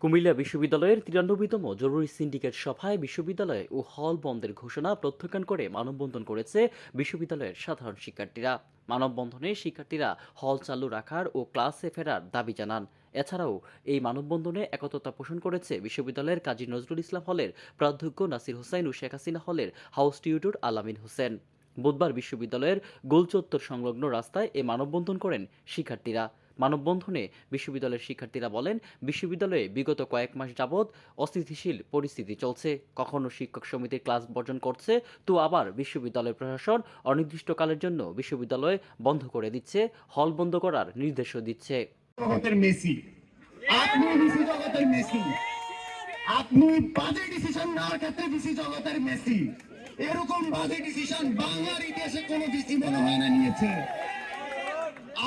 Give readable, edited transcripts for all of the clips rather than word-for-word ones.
কুমিল্লা বিশ্ববিদ্যালয়ের ৯৩তম জরুরি সিন্ডিকেট সভায় বিশ্ববিদ্যালয় ও হল বন্ধের ঘোষণা প্রত্যাখ্যান করে মানববন্ধন করেছে বিশ্ববিদ্যালয়ের সাধারণ শিক্ষার্থীরা। মানববন্ধনে শিক্ষার্থীরা হল চালু রাখার ও ক্লাসে ফেরার দাবি জানান। এছাড়াও এই মানববন্ধনে একতা পোষণ করেছে বিশ্ববিদ্যালয়ের কাজী নজরুল ইসলাম হলের প্রাধ্যক্ষ নাসির হোসাইন ও শেখ হাসিনা হলের হাউস টিউটর আলামিন হোসেন। বুধবার বিশ্ববিদ্যালয়ের গোলচত্বর সংলগ্ন রাস্তায় এ মানববন্ধন করেন শিক্ষার্থীরা। মানববন্ধনে বিশ্ববিদ্যালয়ের শিক্ষার্থীরা বলেন, বিশ্ববিদ্যালয়ে বিগত কয়েক মাস যাবৎ অস্থিতিশীল পরিস্থিতি চলছে। কখনো শিক্ষক সমিতির ক্লাস বর্জন করছে, তো আবার বিশ্ববিদ্যালয় প্রশাসন অনির্দিষ্টকালের জন্য বিশ্ববিদ্যালয় বন্ধ করে দিচ্ছে, হল বন্ধ করার নির্দেশও দিচ্ছে। জগতের মেসি, আপনি ডিসি জগতের মেসি, আপনি বাজে ডিসিশন নেওয়ার ক্ষেত্রে ডিসি জগতের মেসি। এরকম বাজে ডিসিশন বাংলার ইতিহাসে কোনো ডিসি মনে হয় না নিয়েছে।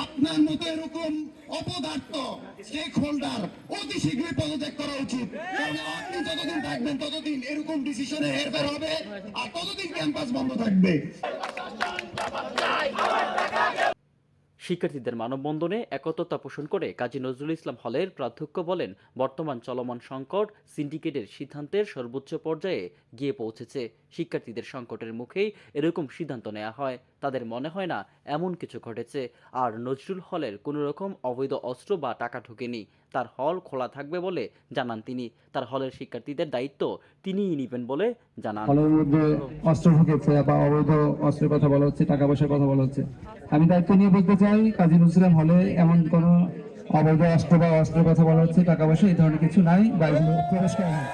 আপনার মতো এরকম অপদার্থ স্টেক হোল্ডার অতি শীঘ্রই পদত্যাগ করা উচিত। কারণ আপনি যতদিন থাকবেন ততদিন এরকম ডিসিশনে হেরফের হবে, আর ততদিন ক্যাম্পাস বন্ধ থাকবে। শিক্ষার্থীদের মানববন্ধনে একতা পোষণ করে কাজী নজরুল ইসলাম হলের প্রাধ্যক্ষ বলেন, বর্তমান চলমান সংকট সিন্ডিকেটের সিদ্ধান্তের সর্বোচ্চ পর্যায়ে গিয়ে পৌঁছেছে। শিক্ষার্থীদের সংকটের মুখেই এরকম সিদ্ধান্ত নেওয়া হয়। তাদের মনে হয় না এমন কিছু ঘটেছে। আর নজরুল হলের কোনো রকম অবৈধ অস্ত্র বা টাকা ঢোকেনি। তার হল খোলা থাকবে বলে জানান তিনি। তার হলের শিক্ষার্থীদের দায়িত্ব তিনিই নেবেন বলে জানান। হলের মধ্যে অস্ত্র ঢুকেছে বা অবৈধ অস্ত্রের কথা বলা হচ্ছে, টাকা পয়সার কথা বলা হচ্ছে। আমি দায়িত্ব নিয়ে বলতে চাই, কাজী নজরুল ইসলাম হলে এমন কোনো অবৈধ অস্ত্র বা অস্ত্রের কথা বলা হচ্ছে, টাকা পয়সা এই ধরনের কিছু নাই বা এগুলো প্রবেশ করা হয়।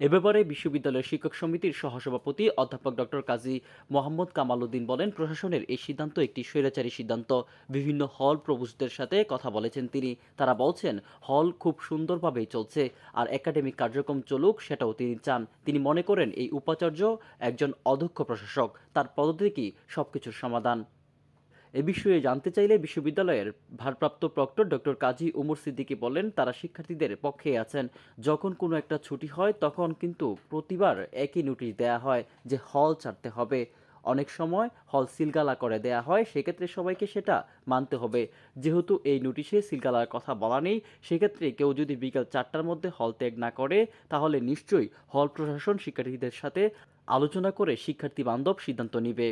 এ ব্যাপারে বিশ্ববিদ্যালয়ের শিক্ষক সমিতির সহসভাপতি অধ্যাপক ডক্টর কাজী মোহাম্মদ কামাল উদ্দিন বলেন, প্রশাসনের এই সিদ্ধান্ত একটি স্বৈরাচারী সিদ্ধান্ত। বিভিন্ন হল প্রভুদের সাথে কথা বলেছেন তিনি। তারা বলছেন হল খুব সুন্দরভাবেই চলছে, আর একাডেমিক কার্যক্রম চলুক সেটাও তিনি চান। তিনি মনে করেন এই উপাচার্য একজন অদক্ষ প্রশাসক, তার পদত্যাগই সবকিছুর সমাধান। এ বিষয়ে জানতে চাইলে বিশ্ববিদ্যালয়ের ভারপ্রাপ্ত প্রক্টর ডক্টর কাজী উমর সিদ্দিকী বলেন, তারা শিক্ষার্থীদের পক্ষে আছেন। যখন কোনো একটা ছুটি হয় তখন কিন্তু প্রতিবার একই নোটিশ দেয়া হয় যে হল ছাড়তে হবে। অনেক সময় হল সিলগালা করে দেয়া হয়, সেক্ষেত্রে সবাইকে সেটা মানতে হবে। যেহেতু এই নোটিশে সিলগালার কথা বলা নেই, সেক্ষেত্রে কেউ যদি বিকেল 4টার মধ্যে হল ত্যাগ না করে, তাহলে নিশ্চয়ই হল প্রশাসন শিক্ষার্থীদের সাথে আলোচনা করে শিক্ষার্থী বান্ধব সিদ্ধান্ত নেবে।